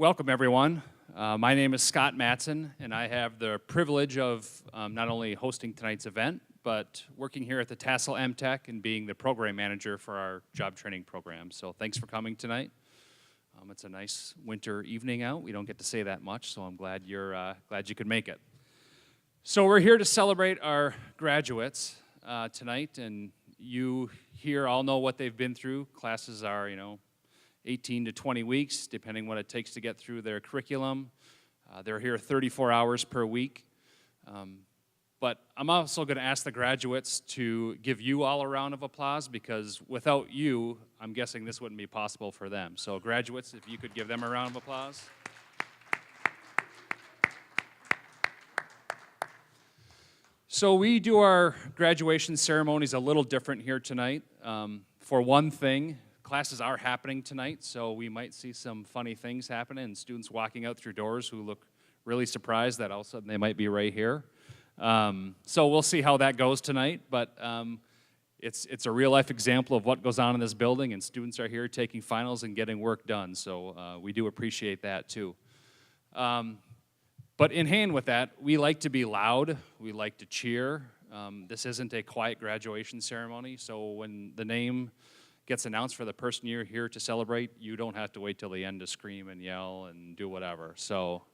Welcome, everyone. My name is Scott Matson, and I have the privilege of not only hosting tonight's event, but working here at the Tassel MTech and being the program manager for our job training program. So thanks for coming tonight. It's a nice winter evening out. We don't get to say that much, so I'm glad glad you could make it. So we're here to celebrate our graduates tonight, and you here all know what they've been through. Classes are, 18 to 20 weeks, depending what it takes to get through their curriculum. They're here 34 hours per week. But I'm also going to ask the graduates to give you all a round of applause, because without you, I'm guessing this wouldn't be possible for them. So graduates, if you could give them a round of applause. So we do our graduation ceremonies a little different here tonight. For one thing, classes are happening tonight, so we might see some funny things happening and students walking out through doors who look really surprised that all of a sudden they might be right here. So we'll see how that goes tonight, but it's a real-life example of what goes on in this building, and students are here taking finals and getting work done, so we do appreciate that too. But in hand with that, we like to be loud, we like to cheer. This isn't a quiet graduation ceremony, so when the name gets announced for the person you're here to celebrate, you don't have to wait till the end to scream and yell and do whatever. So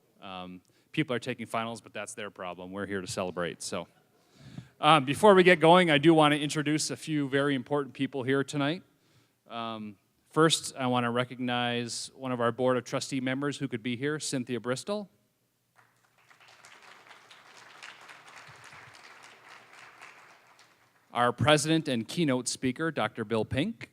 people are taking finals, but that's their problem. We're here to celebrate. So before we get going, I do want to introduce a few very important people here tonight. First, I want to recognize one of our Board of Trustee members who could be here, Cynthia Bristol. Our president and keynote speaker, Dr. Bill Pink.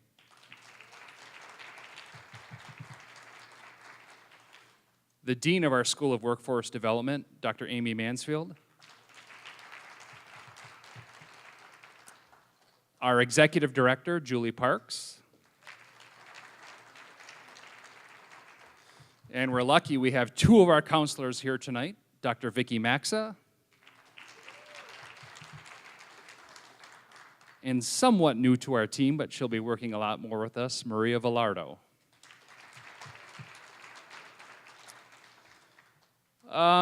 The dean of our School of Workforce Development, Dr. Amy Mansfield. Our executive director, Julie Parks. And we're lucky we have two of our counselors here tonight, Dr. Vicki Maxa. And somewhat new to our team, but she'll be working a lot more with us, Maria Villardo.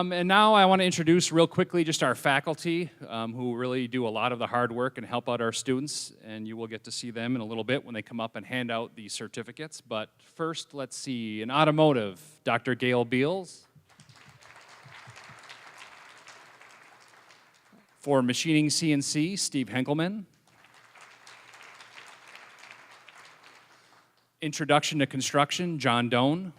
And now I want to introduce real quickly just our faculty who really do a lot of the hard work and help out our students, and you will get to see them in a little bit when they come up and hand out the certificates. But first, let's see, in automotive, Dr. Gail Beals. For machining CNC, Steve Henkelman. Introduction to construction, John Doan.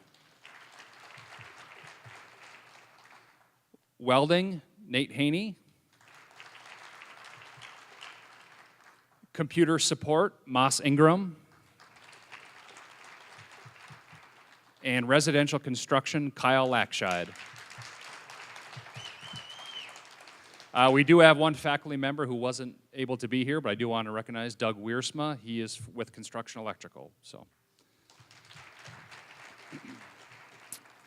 Welding, Nate Haney. Computer support, Moss Ingram. And residential construction, Kyle Lackscheid. We do have one faculty member who wasn't able to be here, but I do want to recognize Doug Wiersma. He is with Construction Electrical.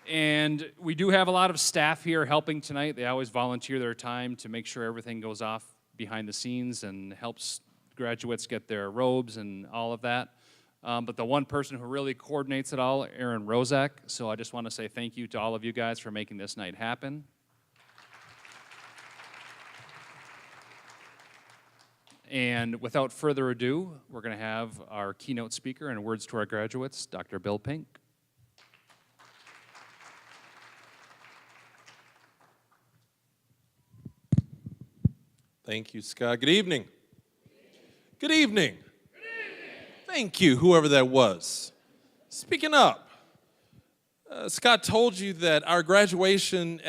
And we do have a lot of staff here helping tonight. They always volunteer their time to make sure everything goes off behind the scenes and helps graduates get their robes and all of that. But the one person who really coordinates it all, Aaron Rozak. So I just want to say thank you to all of you guys for making this night happen. And without further ado, we're going to have our keynote speaker and words to our graduates, Dr. Bill Pink. Thank you, Scott. Good evening. Good evening. Good evening. Thank you, whoever that was. Speaking up, Scott told you that our graduation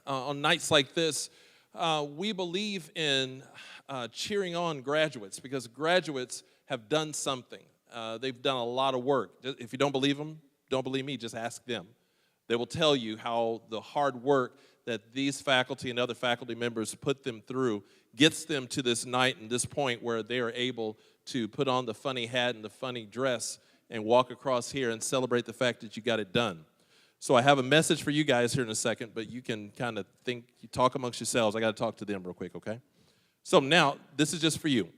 on nights like this, we believe in cheering on graduates, because graduates have done something. They've done a lot of work. If you don't believe them, don't believe me, just ask them. They will tell you how the hard work that these faculty and other faculty members put them through gets them to this night and this point where they are able to put on the funny hat and the funny dress and walk across here and celebrate the fact that you got it done. So I have a message for you guys here in a second, but you can kind of talk amongst yourselves. I got to talk to them real quick, okay? So now, this is just for you.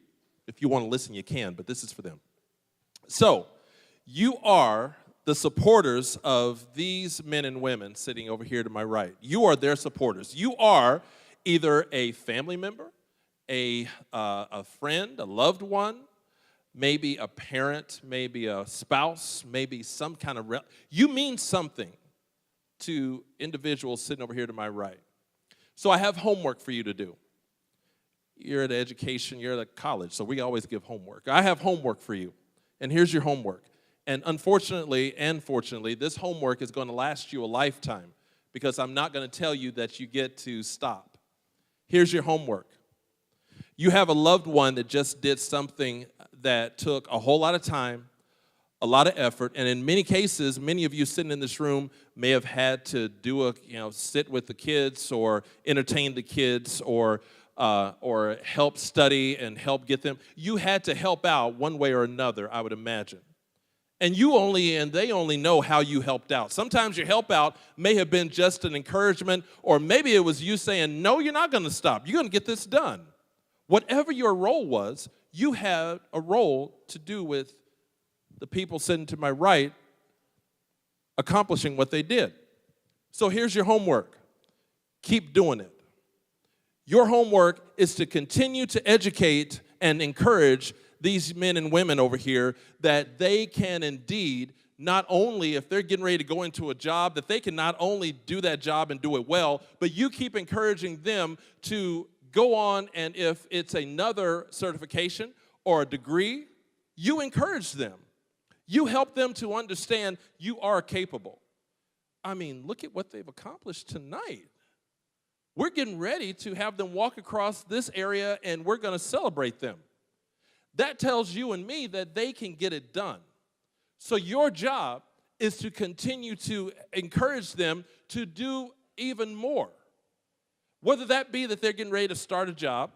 If you want to listen, you can, but this is for them. So, you are the supporters of these men and women sitting over here to my right. You are their supporters. You are either a family member, a friend, a loved one, maybe a parent, maybe a spouse, maybe some kind of you mean something to individuals sitting over here to my right. So I have homework for you to do. You're at education, you're at college, so we always give homework. I have homework for you, and here's your homework. And unfortunately and fortunately, this homework is going to last you a lifetime because I'm not going to tell you that you get to stop. Here's your homework. You have a loved one that just did something that took a whole lot of time, a lot of effort, and in many cases, many of you sitting in this room may have had to do sit with the kids or entertain the kids or help study and help get them. You had to help out one way or another, I would imagine. And they only know how you helped out. Sometimes your help out may have been just an encouragement, or maybe it was you saying, no, you're not going to stop. You're going to get this done. Whatever your role was, you had a role to do with the people sitting to my right accomplishing what they did. So here's your homework. Keep doing it. Your homework is to continue to educate and encourage these men and women over here that they can indeed not only, if they're getting ready to go into a job, that they can not only do that job and do it well, but you keep encouraging them to go on, and if it's another certification or a degree, you encourage them. You help them to understand you are capable. I mean, look at what they've accomplished tonight. We're getting ready to have them walk across this area, and we're going to celebrate them. That tells you and me that they can get it done. So your job is to continue to encourage them to do even more. Whether that be that they're getting ready to start a job,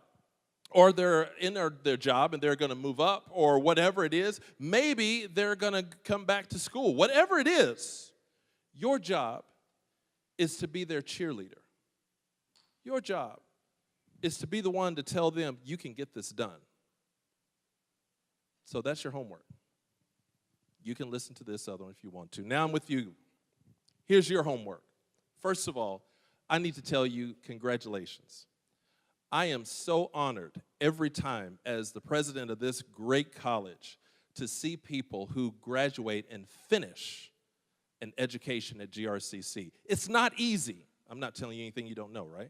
or they're in their job and they're going to move up, or whatever it is. Maybe they're going to come back to school. Whatever it is, your job is to be their cheerleader. Your job is to be the one to tell them, you can get this done. So that's your homework. You can listen to this other one if you want to. Now I'm with you. Here's your homework. First of all, I need to tell you congratulations. I am so honored every time as the president of this great college to see people who graduate and finish an education at GRCC. It's not easy. I'm not telling you anything you don't know, right?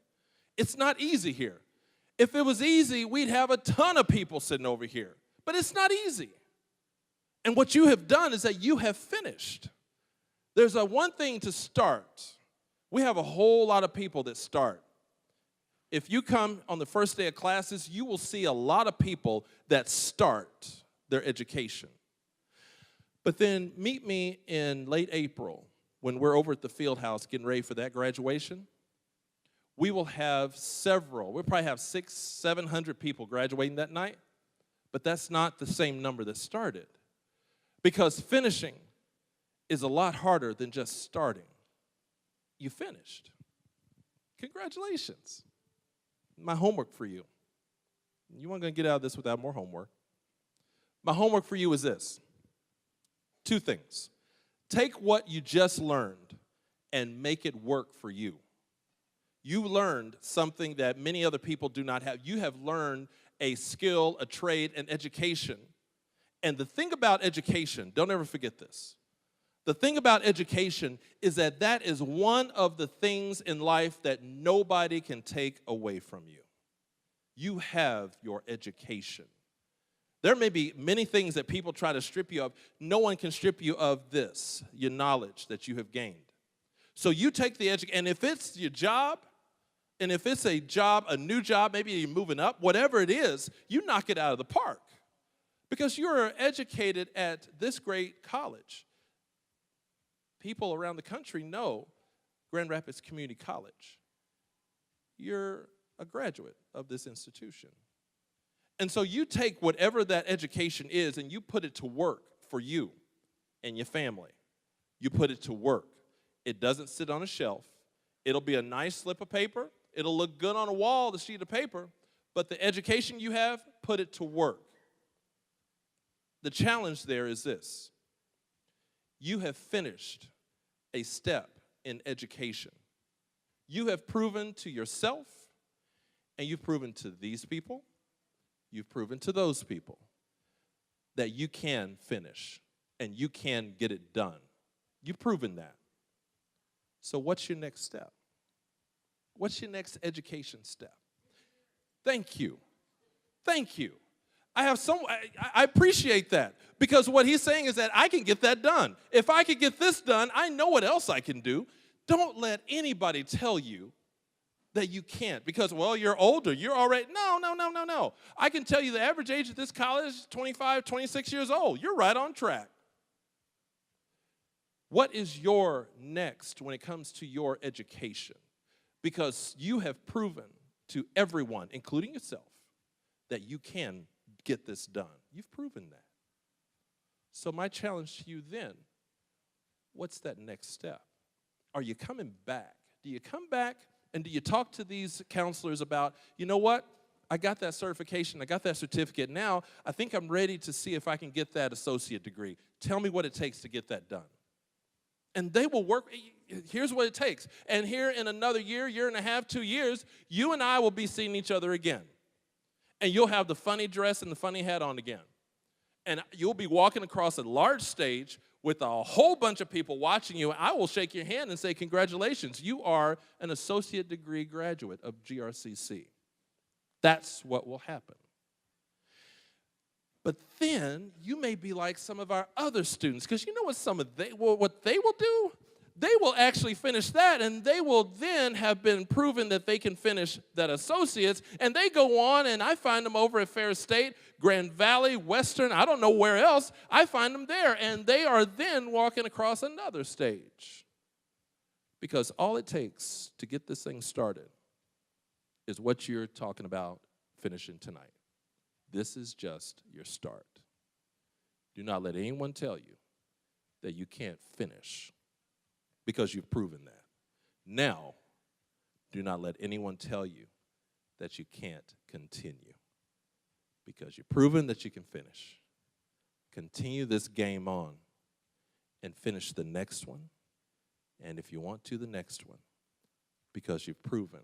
It's not easy here. If it was easy, we'd have a ton of people sitting over here. But it's not easy. And what you have done is that you have finished. There's one thing to start. We have a whole lot of people that start. If you come on the first day of classes, you will see a lot of people that start their education. But then meet me in late April when we're over at the field house getting ready for that graduation. We will have we'll probably have 600, 700 people graduating that night, but that's not the same number that started. Because finishing is a lot harder than just starting. You finished. Congratulations. My homework for you. You aren't going to get out of this without more homework. My homework for you is this. 2 things. Take what you just learned and make it work for you. You learned something that many other people do not have. You have learned a skill, a trade, an education. And the thing about education, don't ever forget this. The thing about education is that that is one of the things in life that nobody can take away from you. You have your education. There may be many things that people try to strip you of. No one can strip you of this, your knowledge that you have gained. So you take the education, and if it's your job, and if it's a job, a new job, maybe you're moving up, whatever it is, you knock it out of the park. Because you're educated at this great college. People around the country know Grand Rapids Community College. You're a graduate of this institution. And so you take whatever that education is and you put it to work for you and your family. You put it to work. It doesn't sit on a shelf. It'll be a nice slip of paper. It'll look good on a wall, the sheet of paper. But the education you have, put it to work. The challenge there is this. You have finished a step in education. You have proven to yourself, and you've proven to these people, you've proven to those people, that you can finish and you can get it done. You've proven that. So what's your next step? What's your next education step? Thank you. Thank you. I appreciate that, because what he's saying is that I can get that done. If I could get this done, I know what else I can do. Don't let anybody tell you that you can't because, well, you're older. You're already, no. I can tell you the average age of this college is 25, 26 years old. You're right on track. What is your next when it comes to your education? Because you have proven to everyone, including yourself, that you can get this done. You've proven that. So my challenge to you then, what's that next step? Are you coming back? Do you come back and do you talk to these counselors about, you know what? I got that certification. I got that certificate. Now I think I'm ready to see if I can get that associate degree. Tell me what it takes to get that done. And they will work. Here's what it takes. And here in another year and a half, 2 years, you and I will be seeing each other again. And you'll have the funny dress and the funny hat on again. And you'll be walking across a large stage with a whole bunch of people watching you. I will shake your hand and say, congratulations, you are an associate degree graduate of GRCC. That's what will happen. But then you may be like some of our other students, because you know what they will do? They will actually finish that, and they will then have been proven that they can finish that associate's, and they go on, and I find them over at Ferris State, Grand Valley, Western, I don't know where else. I find them there, and they are then walking across another stage. Because all it takes to get this thing started is what you're talking about finishing tonight. This is just your start. Do not let anyone tell you that you can't finish, because you've proven that. Now, do not let anyone tell you that you can't continue, because you've proven that you can finish. Continue this game on and finish the next one, and if you want to, the next one, because you've proven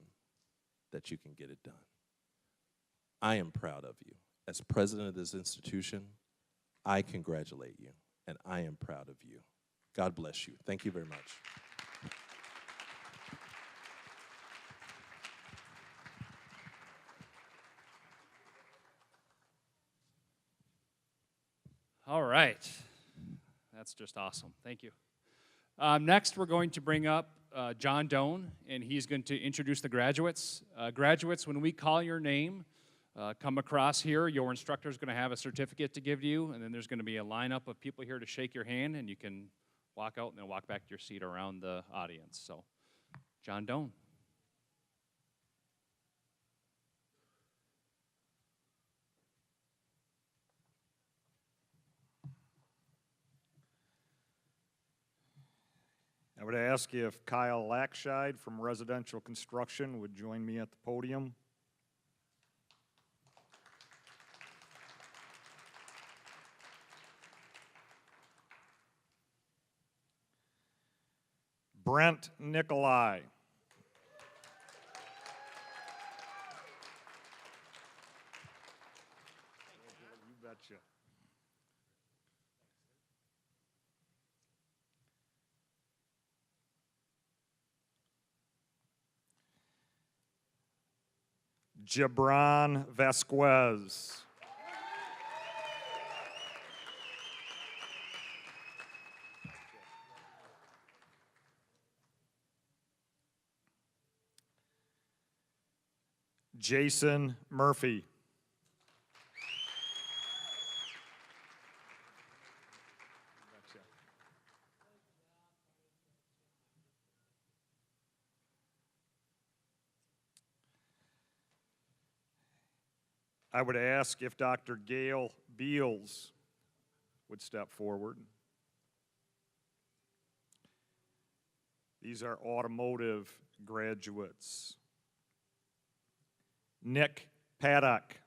that you can get it done. I am proud of you. As president of this institution, I congratulate you, and I am proud of you. God bless you. Thank you very much. All right. That's just awesome. Thank you. Next, we're going to bring up John Doan, and he's going to introduce the graduates. Graduates, when we call your name, come across here. Your instructor is going to have a certificate to give you, and then there's going to be a lineup of people here to shake your hand, and you can walk out and then walk back to your seat around the audience. So, John Doan. I would ask if Kyle Lackscheid from Residential Construction would join me at the podium. Brent Nikolai. You betcha. Gibran Vasquez. Jason Murphy. I would ask if Dr. Gail Beals would step forward. These are automotive graduates. Nick Paddock.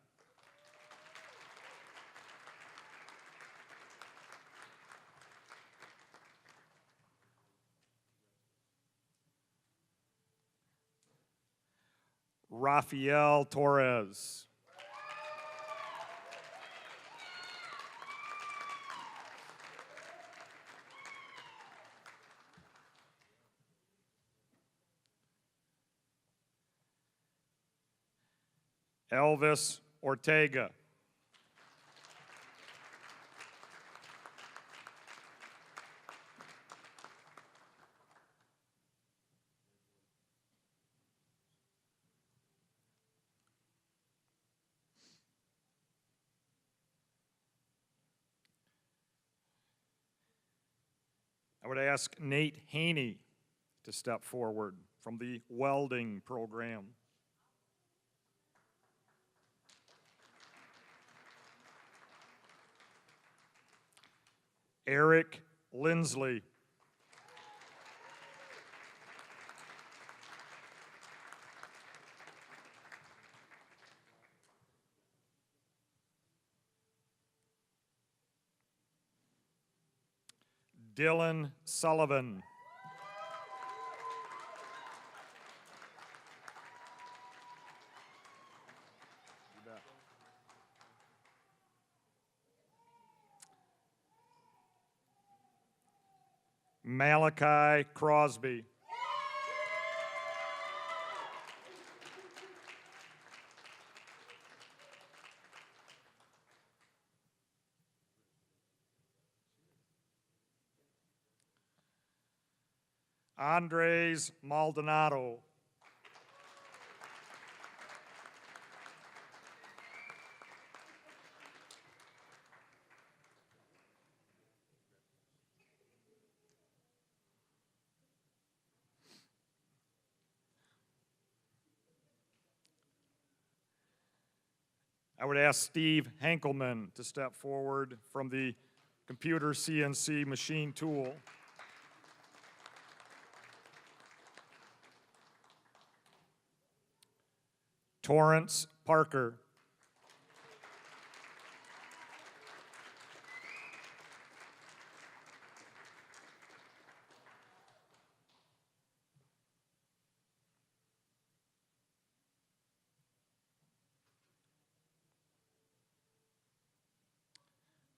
Rafael Torres. Elvis Ortega. I would ask Nate Haney to step forward from the welding program. Eric Lindsley. Dylan Sullivan. Malachi Crosby. Andres Maldonado. I would ask Steve Hankelman to step forward from the computer CNC machine tool. Torrance Parker.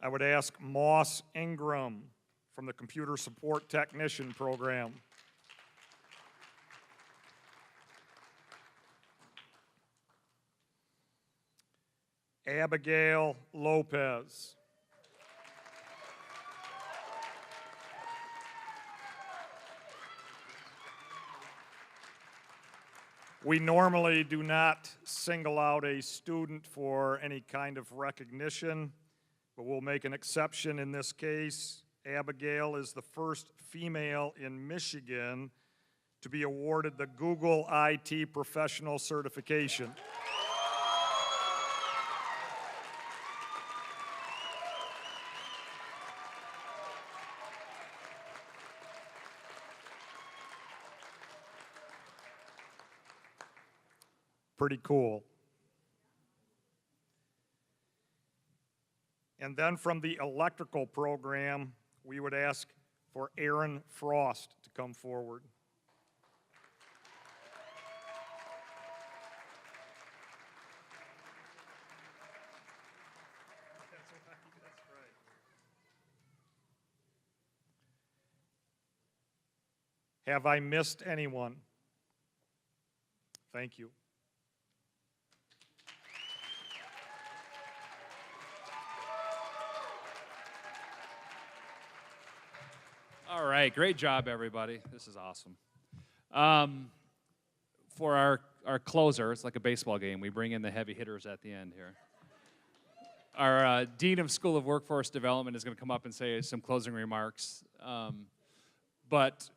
I would ask Moss Ingram from the Computer Support Technician program. Abigail Lopez. We normally do not single out a student for any kind of recognition, but we'll make an exception in this case. Abigail is the first female in Michigan to be awarded the Google IT Professional Certification. Pretty cool. And then from the electrical program, we would ask for Aaron Frost to come forward. Have I missed anyone? Thank you. All right, great job, everybody. This is awesome. For our closer, it's like a baseball game. We bring in the heavy hitters at the end here. Our Dean of School of Workforce Development is going to come up and say some closing remarks. But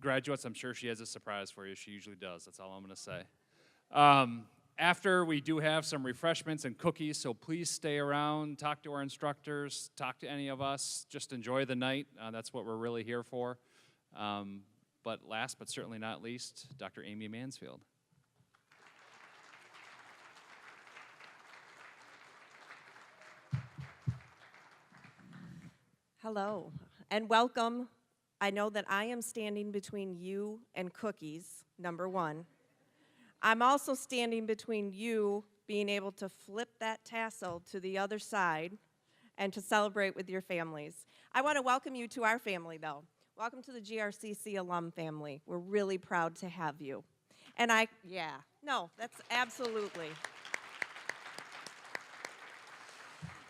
graduates, I'm sure she has a surprise for you. She usually does. That's all I'm going to say. After, we do have some refreshments and cookies, so please stay around, talk to our instructors, talk to any of us, just enjoy the night. That's what we're really here for. But last but certainly not least, Dr. Amy Mansfield. Hello, and welcome. I know that I am standing between you and cookies, number one. I'm also standing between you being able to flip that tassel to the other side and to celebrate with your families. I want to welcome you to our family, though. Welcome to the GRCC alum family. We're really proud to have you. And that's absolutely.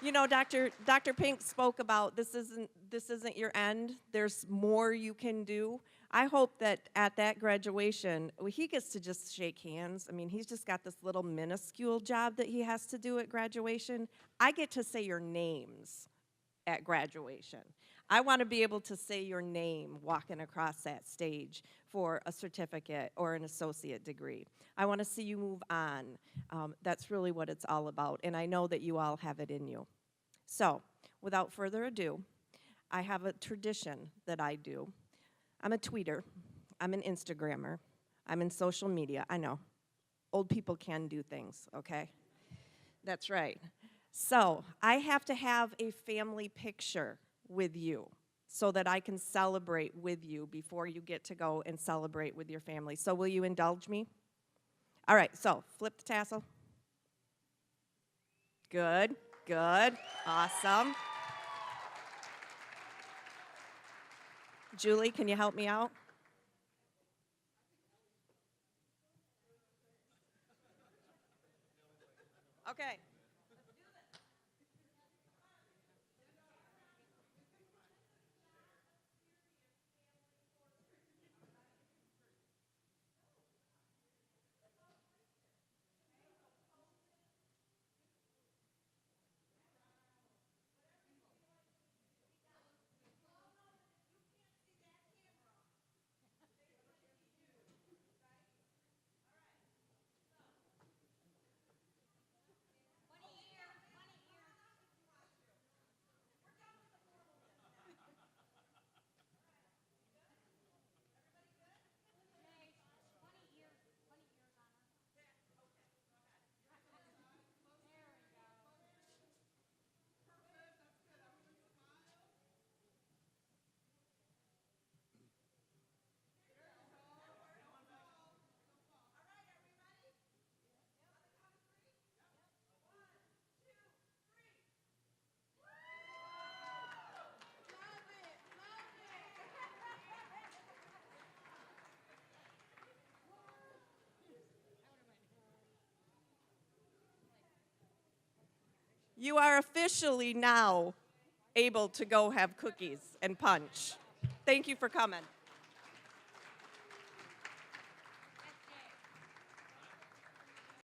You know, Dr. Pink spoke about this isn't your end. There's more you can do. I hope that at that graduation, he gets to just shake hands. I mean, he's just got this little minuscule job that he has to do at graduation. I get to say your names at graduation. I want to be able to say your name walking across that stage for a certificate or an associate degree. I want to see you move on. That's really what it's all about, and I know that you all have it in you. So, without further ado, I have a tradition that I do. I'm a tweeter. I'm an Instagrammer. I'm in social media. I know. Old people can do things, okay? That's right. So, I have to have a family picture with you so that I can celebrate with you before you get to go and celebrate with your family. So, will you indulge me? All right, so flip the tassel. Good, good, awesome. Julie, can you help me out? Okay. You are officially now able to go have cookies and punch. Thank you for coming.